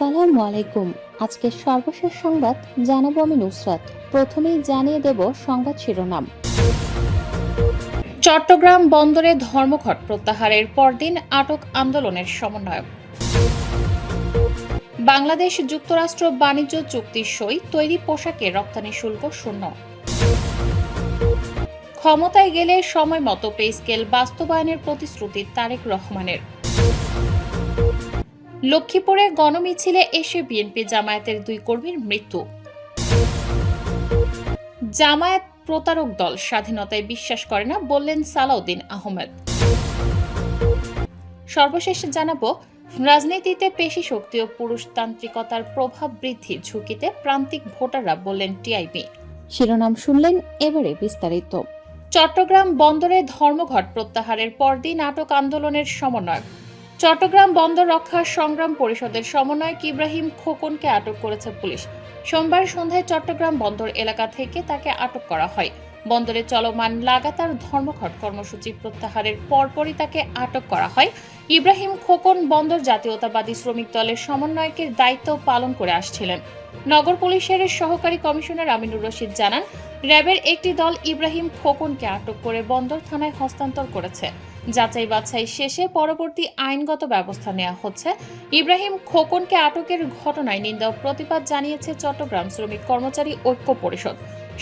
আসসালামু আলাইকুম। আজকের সর্বশেষ সংবাদ জানাবো আমি নুসরাত। প্রথমেই জানিয়ে দেব সংবাদ শিরোনাম। চট্টগ্রাম বন্দরে ধর্মঘট প্রত্যাহারের পরদিন আটক আন্দোলনের সমন্বয়ক। বাংলাদেশ যুক্তরাষ্ট্র বাণিজ্য চুক্তি সই, তৈরি পোশাকে রপ্তানি শুল্ক শূন্য। ক্ষমতায় গেলে সময় মতো পে স্কেল বাস্তবায়নের প্রতিশ্রুতি তারেক রহমানের। লক্ষ্মীপুরে গণমিছিলে এসে বিএনপি জামায়াতের দুই কর্মীর মৃত্যু। জামায়াত প্রতারক দল, স্বাধীনতায় বিশ্বাস করে না বললেন সালাউদ্দিন আহমেদ। সর্বশেষ জানাবো, রাজনীতিতে পেশি শক্তি ও পুরুষতান্ত্রিকতার প্রভাব বৃদ্ধির ঝুঁকিতে প্রান্তিক ভোটাররা বললেন টিআইবি। শিরোনাম শুনলেন, এবারে বিস্তারিত। চট্টগ্রাম বন্দরে ধর্মঘট প্রত্যাহারের পরদিন আটক আন্দোলনের সমন্বয়ক। চট্টগ্রাম বন্দর রক্ষা সংগ্রাম পরিষদের সমন্বয়ক ইব্রাহিম খোকনকে আটক করেছে পুলিশ। সোমবার সন্ধ্যায় চট্টগ্রাম বন্দর এলাকা থেকে তাকে আটক করা হয়। বন্দরে চলমান লাগাতার ধর্মঘট কর্মসূচি প্রত্যাহারের পরপরই তাকে আটক করা হয়। ইব্রাহিম খোকন বন্দর জাতীয়তাবাদী শ্রমিক দলের সমন্বয়কের দায়িত্ব পালন করে আসছিলেন। নগর পুলিশের সহকারী কমিশনার আমিনুর রশিদ জানান, র্যাবের একটি দল ইব্রাহিম খোকনকে আটক করে বন্দর থানায় হস্তান্তর করেছে। যাচাই বাছাই শেষে পরবর্তী আইনগত ব্যবস্থা নেওয়া হচ্ছে। ইব্রাহিম খোকনকে আটকের ঘটনায় নিন্দা ও প্রতিবাদ জানিয়েছে চট্টগ্রাম শ্রমিক কর্মচারী ঐক্য পরিষদ।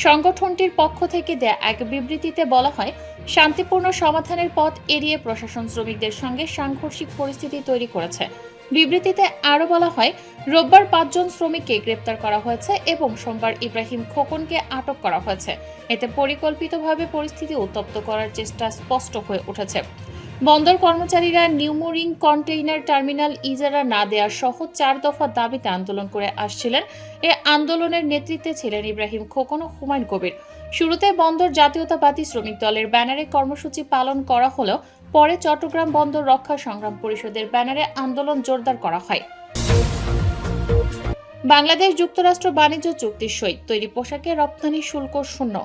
সংগঠনটির পক্ষ থেকে দেয়া এক বিবৃতিতে বলা হয়, শান্তিপূর্ণ সমাধানের পথ এড়িয়ে প্রশাসন শ্রমিকদের সঙ্গে সাংঘর্ষিক পরিস্থিতি তৈরি করেছে। বিবৃতিতে আরও বলা হয়, রোববার 5 জন শ্রমিককে গ্রেপ্তার করা হয়েছে এবং সোমবার ইব্রাহিম খোকনকে আটক করা হয়েছে। এতে পরিকল্পিতভাবে পরিস্থিতি উত্তপ্ত করার চেষ্টা স্পষ্ট হয়ে উঠেছে। বন্দর কর্মচারীরা নিউমোরিং কন্টেইনার টার্মিনাল ইজারা না দেওয়ার সহ 4 দফা দাবিতে আন্দোলন করে আসছিলেন। এ আন্দোলনের নেতৃত্বে ছিলেন ইব্রাহিম খোকন ও হুমায়ুন কবির। শুরুতে বন্দর জাতীয়তাবাদী শ্রমিক দলের ব্যানারে কর্মসূচি পালন করা হলেও পরে চট্টগ্রাম বন্দর রক্ষা সংগ্রাম পরিষদের ব্যানারে আন্দোলন জোরদার করা হয়। বাংলাদেশ যুক্তরাষ্ট্র বাণিজ্য চুক্তি সই, তৈরি পোশাকে রপ্তানি শুল্ক শূন্য।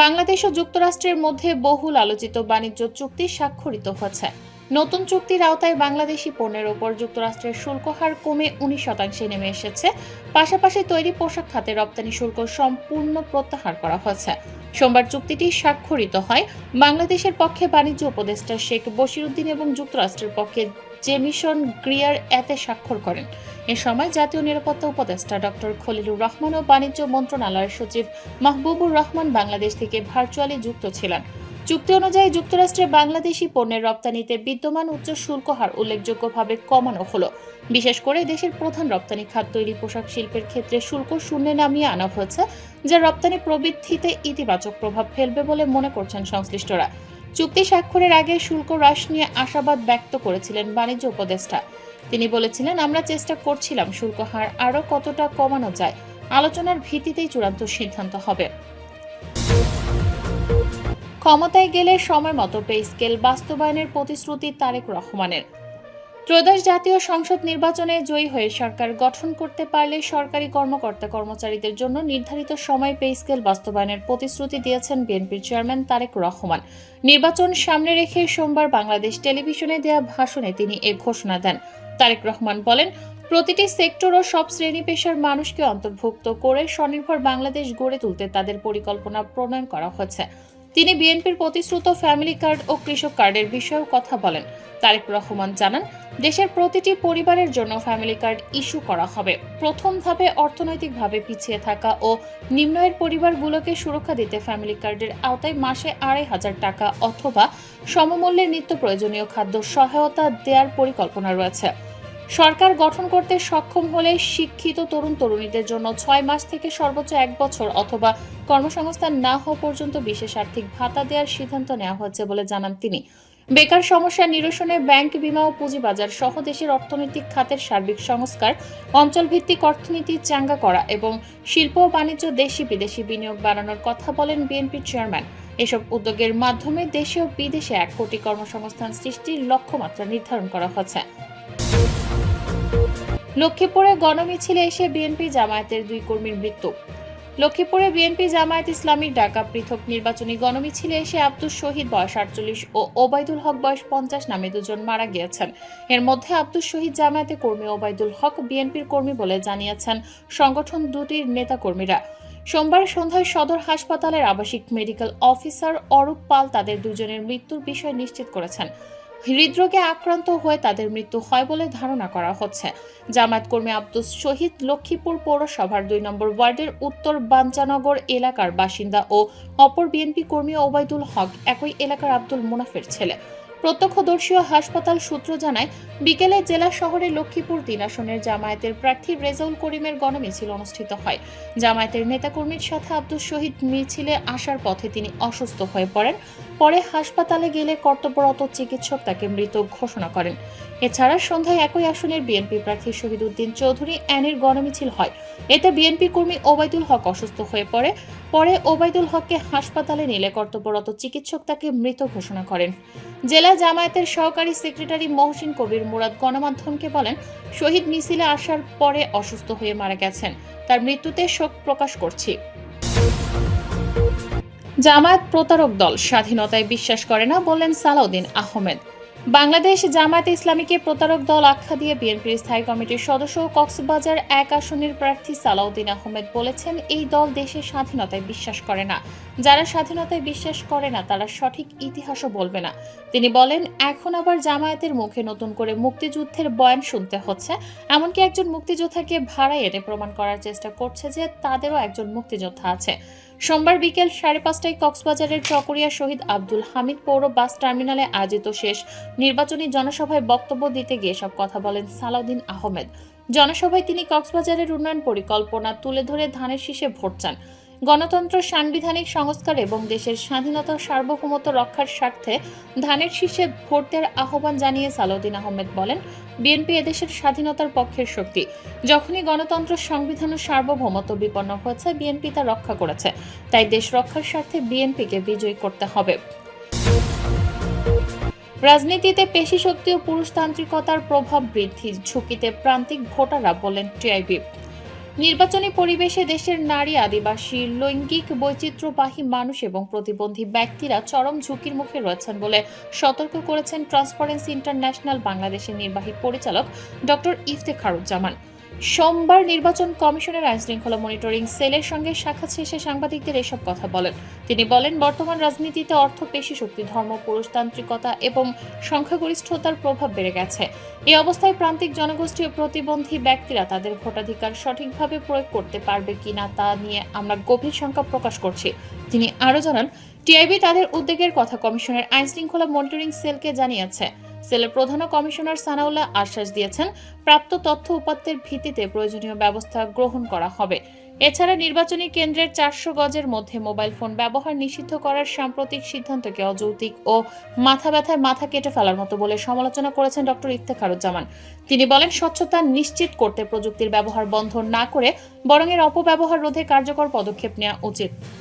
বাংলাদেশ ও যুক্তরাষ্ট্রের মধ্যে বহুল আলোচিত বাণিজ্য চুক্তি স্বাক্ষরিত হয়েছে। নতুন চুক্তির আওতায় বাংলাদেশি পণ্যের ওপর যুক্তরাষ্ট্রের শুল্ক হার কমে 19% নেমে এসেছে। পাশাপাশি তৈরি পোশাক খাতে রপ্তানি শুল্ক সম্পূর্ণ প্রত্যাহার করা হয়েছে। সোমবার চুক্তিটি স্বাক্ষরিত হয়। বাংলাদেশের পক্ষে বাণিজ্য উপদেষ্টা শেখ বশিরউদ্দিন এবং যুক্তরাষ্ট্রের পক্ষে জেমিসন গ্রিয়ার এতে স্বাক্ষর করেন। এ সময় জাতীয় নিরাপত্তা উপদেষ্টা ডক্টর খলিলুর রহমান ও বাণিজ্য মন্ত্রণালয়ের সচিব মাহবুবুর রহমান বাংলাদেশ থেকে ভার্চুয়ালি যুক্ত ছিলেন। চুক্তি অনুযায়ী যুক্তরাষ্ট্রে বাংলাদেশি পণ্যের রপ্তানিতে বিদ্যমান উচ্চ শুল্ক হার উল্লেখযোগ্যভাবে কমানো হলো। বিশেষ করে দেশের প্রধান রপ্তানি খাত তৈরি পোশাক শিল্পের ক্ষেত্রে শুল্ক শূন্যে নামিয়ে আনা হয়েছে, যা রপ্তানি প্রবৃদ্ধিতে ইতিবাচক প্রভাব ফেলবে বলে মনে করছেন সংশ্লিষ্টরা। চুক্তি স্বাক্ষরের আগে শুল্ক হ্রাস নিয়ে আশাবাদ ব্যক্ত করেছিলেন বাণিজ্য উপদেষ্টা। তিনি বলেছিলেন, আমরা চেষ্টা করছিলাম শুল্ক হার আরও কতটা কমানো যায়। আলোচনার ভিত্তিতেই চূড়ান্ত সিদ্ধান্ত হবে। ক্ষমতায় গেলে সময় মতো পে স্কেল বাস্তবায়নের প্রতিশ্রুতি তারেক রহমানের। ত্রয়োদশ জাতীয় সংসদ নির্বাচনে জয়ী হয়ে সরকার গঠন করতে পারলে সরকারি কর্মকর্তা কর্মচারীদের জন্য নির্ধারিত সময় পে স্কেল বাস্তবায়নের প্রতিশ্রুতি দিয়েছেন বিএনপির চেয়ারম্যান তারেক রহমান। নির্বাচন সামনে রেখে সোমবার বাংলাদেশ টেলিভিশনে দেয়া ভাষণে তিনি এ ঘোষণা দেন। তারেক রহমান বলেন, প্রতিটি সেক্টর ও সব শ্রেণী পেশার মানুষকে অন্তর্ভুক্ত করে স্বনির্ভর বাংলাদেশ গড়ে তুলতে তাদের পরিকল্পনা প্রণয়ন করা হয়েছে। তিনি বিএনপির প্রতিশ্রুত ফ্যামিলি কার্ড ও কৃষক কার্ডের বিষয়েও কথা বলেন। তারেক রহমান জানান, দেশের প্রতিটি পরিবারের জন্য ফ্যামিলি কার্ড ইস্যু করা হবে। প্রথম ধাপে অর্থনৈতিকভাবে পিছিয়ে থাকা ও নিম্ন আয়ের পরিবারগুলোকে সুরক্ষা দিতে ফ্যামিলি কার্ডের আওতায় মাসে 2,500 টাকা অথবা সমমূল্যের নিত্য প্রয়োজনীয় খাদ্য সহায়তা দেওয়ার পরিকল্পনা রয়েছে। সরকার গঠন করতে সক্ষম হলে শিক্ষিত তরুণ তরুণীদের জন্য 6 মাস থেকে সর্বোচ্চ 1 বছর অথবা কর্মসংস্থান না হওয়া পর্যন্ত বিশেষ আর্থিক ভাতা দেওয়ার সিদ্ধান্ত নেওয়া হয়েছে বলে জানান তিনি। বেকার সমস্যা নিরসনে ব্যাংক, বিমা ও পুঁজিবাজার সহ দেশের অর্থনৈতিক খাতের সার্বিক সংস্কার, অঞ্চলভিত্তিক অর্থনীতি চাঙ্গা করা এবং শিল্প ও বাণিজ্য দেশি বিদেশি বিনিয়োগ বাড়ানোর কথা বলেন বিএনপির চেয়ারম্যান। এসব উদ্যোগের মাধ্যমে দেশে ও বিদেশে 1 কোটি কর্মসংস্থান সৃষ্টির লক্ষ্যমাত্রা নির্ধারণ করা হয়েছে। লক্ষ্মীপুরে গণমিছিলে এসে বিএনপি জামায়াতের 2 কর্মীর মৃত্যু। লক্ষ্মীপুরে বিএনপি জামায়াত ইসলামীর ডাকা পৃথক নির্বাচনী গণমিছিলে এসে আব্দুস শহীদ বয়স ৪৮ ও ওবায়দুল হক বয়স ৫০ নামে দুজন মারা গিয়েছেন। এর মধ্যে আব্দুস শহীদ জামায়াতের কর্মী, ওবায়দুল হক বিএনপির কর্মী বলে জানিয়েছেন সংগঠন দুটির নেতাকর্মীরা। সোমবার সন্ধ্যায় সদর হাসপাতালের আবাসিক মেডিকেল অফিসার অরূপ পাল তাদের দুজনের মৃত্যুর বিষয় নিশ্চিত করেছেন। হৃদরোগে আক্রান্ত হয়ে তাদের মৃত্যু হয় বলে ধারণা করা হচ্ছে। জামায়াত কর্মী আব্দুস শহীদ লক্ষ্মীপুর পৌরসভার ২ নম্বর ওয়ার্ডের উত্তর বাঞ্চানগর এলাকার বাসিন্দা ও অপর বিএনপি কর্মী ওবায়দুল হক একই এলাকার আব্দুল মুনাফের ছেলে। প্রত্যক্ষদর্শী ও হাসপাতাল সূত্র জানায়, বিকেলে জেলা শহরের লক্ষ্মীপুর ৩ আসনের জামায়াতের প্রার্থী রেজাউল করিমের গণমিছিল অনুষ্ঠিত হয়। জামায়াতের নেতাকর্মীর সাথে আব্দুস শহীদ মিছিলে আসার পথে তিনি অসুস্থ হয়ে পড়েন। পরে হাসপাতালে গেলে কর্তব্যরত চিকিৎসক তাকে মৃত ঘোষণা করেন। এছাড়া সন্ধ্যায় একই আসনের বিএনপি প্রার্থী শহীদউদ্দিন চৌধুরী অ্যানির গণমিছিল হয়। এতে বিএনপি কর্মী ওবায়দুল হক অসুস্থ হয়ে পরে ওবায়দুল হককে হাসপাতালে নিলে কর্তব্যরত চিকিৎসক তাকে মৃত ঘোষণা করেন। জেলা জামায়াতের সহকারী সেক্রেটারি মহসিন কবির মুরাদ গণমাধ্যমকে বলেন, শহীদ মিছিলে আসার পরে অসুস্থ হয়ে মারা গেছেন। তার মৃত্যুতে শোক প্রকাশ করছি। জামায়াত প্রতারক দল, স্বাধীনতায় বিশ্বাস করে না বললেন সালাউদ্দিন আহমেদ। বাংলাদেশ জামায়াতে ইসলামীকে প্রতারক দল আখ্যা দিয়ে বিএনপির স্থায়ী কমিটির সদস্য ও কক্সবাজার ১ আসনের প্রার্থী সালাউদ্দিন আহমেদ বলেছেন, এই দল দেশের স্বাধীনতায় বিশ্বাস করে না। যারা স্বাধীনতায় বিশ্বাস করে না তারা সঠিক ইতিহাসও বলবে না। তিনি বলেন, এখন আবার জামায়াতের মুখে নতুন করে মুক্তিযুদ্ধের বয়ান শুনতে হচ্ছে। এমনকি একজন মুক্তিযোদ্ধাকে ভাড়ায় এনে প্রমাণ করার চেষ্টা করছে যে তাদেরও একজন মুক্তিযোদ্ধা আছে। সোমবার বিকেল ৫:৩০টায় কক্সবাজারের চকরিয়া শহীদ আব্দুল হামিদ পৌর বাস টার্মিনালে আয়োজিত শেষ নির্বাচনী জনসভায় বক্তব্য দিতে গিয়ে সব কথা বলেন সালাউদ্দিন আহমেদ। জনসভায় তিনি কক্সবাজারের উন্নয়ন পরিকল্পনা তুলে ধরে ধানের শীষে ভোট চান। গণতন্ত্র, সাংবিধানিক সংস্কার এবং দেশের স্বাধীনতা সার্বভৌমত্ব রক্ষার স্বার্থে ধানের শীষে ভোট দেওয়ার আহ্বান জানিয়ে সালাউদ্দিন আহমেদ বলেন, বিএনপি এদেশের স্বাধীনতার পক্ষের শক্তি। যখনই গণতন্ত্র, সংবিধান ও সার্বভৌমত্ব বিপন্ন হয়েছে, বিএনপি তা রক্ষা করেছে। তাই দেশ রক্ষার স্বার্থে বিএনপিকে বিজয়ী করতে হবে। রাজনীতিতে পেশি শক্তি ও পুরুষতান্ত্রিকতার প্রভাব বৃদ্ধির ঝুঁকিতে প্রান্তিক ভোটাররা, বললেন টিআইবি। নির্বাচনী পরিবেশে দেশের নারী, আদিবাসী, লৈঙ্গিক বৈচিত্র্যবাহী মানুষ এবং প্রতিবন্ধী ব্যক্তিরা চরম ঝুঁকির মুখে রয়েছেন বলে সতর্ক করেছেন ট্রান্সপারেন্সি ইন্টারন্যাশনাল বাংলাদেশের নির্বাহী পরিচালক ডক্টর ইফতেখারুজ্জামান। সোমবার নির্বাচন কমিশনের আইনশৃঙ্খলা মনিটরিং সেলের সঙ্গে সাক্ষাৎ শেষে সাংবাদিকদের এসব কথা বলেন। তিনি বলেন, বর্তমান রাজনীতিতে অর্থ, পেশি শক্তি, ধর্ম, পুরুষতান্ত্রিকতা এবং সংখ্যাগরিষ্ঠতার প্রভাব বেড়ে গেছে। এই অবস্থায় প্রান্তিক জনগোষ্ঠী ও প্রতিবন্ধী ব্যক্তিরা তাদের ভোটাধিকার সঠিকভাবে প্রয়োগ করতে পারবে কিনা তা নিয়ে আমরা গভীর শঙ্কা প্রকাশ করছি। তিনি আরও জানান, টিআইবি তাদের উদ্বেগের কথা কমিশনের আইনশৃঙ্খলা মনিটরিং সেলকে জানিয়েছে। সেলের প্রধান কমিশনার সানাউল্লাহ আশ্বাস দিয়েছেন, প্রাপ্ত তথ্য উপাত্তের ভিত্তিতে প্রয়োজনীয় ব্যবস্থা গ্রহণ করা হবে। এছাড়া নির্বাচনী কেন্দ্রের ৪০০ গজের মধ্যে মোবাইল ফোন ব্যবহার নিষিদ্ধ করার সাম্প্রতিক সিদ্ধান্তকে অযৌক্তিক ও মাথা ব্যথায় মাথা কেটে ফেলার মতো বলে সমালোচনা করেছেন ডক্টর ইফতেখারুজ্জামান। তিনি বলেন, স্বচ্ছতা নিশ্চিত করতে প্রযুক্তির ব্যবহার বন্ধ না করে বরং এর অপব্যবহার রোধে কার্যকর পদক্ষেপ নেওয়া উচিত।